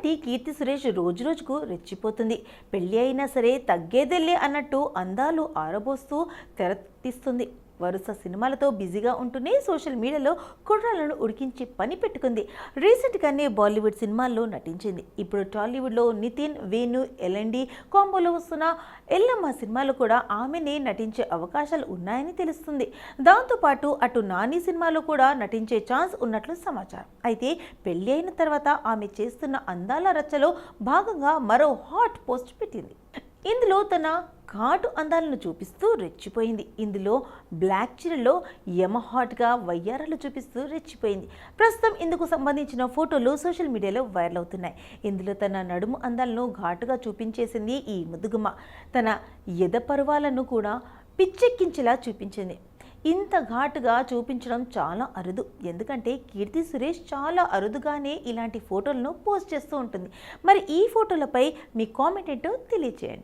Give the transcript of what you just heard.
నటి కీర్తి సురేష్ రోజురోజుకు రెచ్చిపోతుంది. పెళ్లి అయినా సరే తగ్గేదెల్లే అన్నట్టు అందాలు ఆరబోస్తూ తెరతీస్తుంది. వరుస సినిమాలతో బిజీగా ఉంటూనే సోషల్ మీడియాలో కుర్రాలను ఉడికించి పని పెట్టుకుంది. రీసెంట్గానే బాలీవుడ్ సినిమాల్లో నటించింది. ఇప్పుడు టాలీవుడ్లో నితిన్, వేణు, ఎల్ఎండి కాంబోలో వస్తున్న ఎల్లమ్మ సినిమాలో కూడా ఆమెనే నటించే అవకాశాలు ఉన్నాయని తెలుస్తుంది. దాంతోపాటు అటు నాని సినిమాలో కూడా నటించే ఛాన్స్ ఉన్నట్లు సమాచారం. అయితే పెళ్లి అయిన తర్వాత ఆమె చేస్తున్న అందాల రచ్చలో భాగంగా మరో హాట్ పోస్ట్ పెట్టింది. ఇందులో తన ఘాటు అందాలను చూపిస్తూ రెచ్చిపోయింది. ఇందులో బ్లాక్ చీరలో యమహాట్గా వయ్యారాలు చూపిస్తూ రెచ్చిపోయింది. ప్రస్తుతం ఇందుకు సంబంధించిన ఫోటోలు సోషల్ మీడియాలో వైరల్ అవుతున్నాయి. ఇందులో తన నడుము అందాలను ఘాటుగా చూపించేసింది ఈ ముదుగుమ్మ. తన ఎద పరువాలను కూడా పిచ్చెక్కించేలా చూపించింది. ఇంత ఘాటుగా చూపించడం చాలా అరుదు. ఎందుకంటే కీర్తి సురేష్ చాలా అరుదుగానే ఇలాంటి ఫోటోలను పోస్ట్ చేస్తూ ఉంటుంది. మరి ఈ ఫోటోలపై మీ కామెంట్ ఏంటో తెలియచేయండి.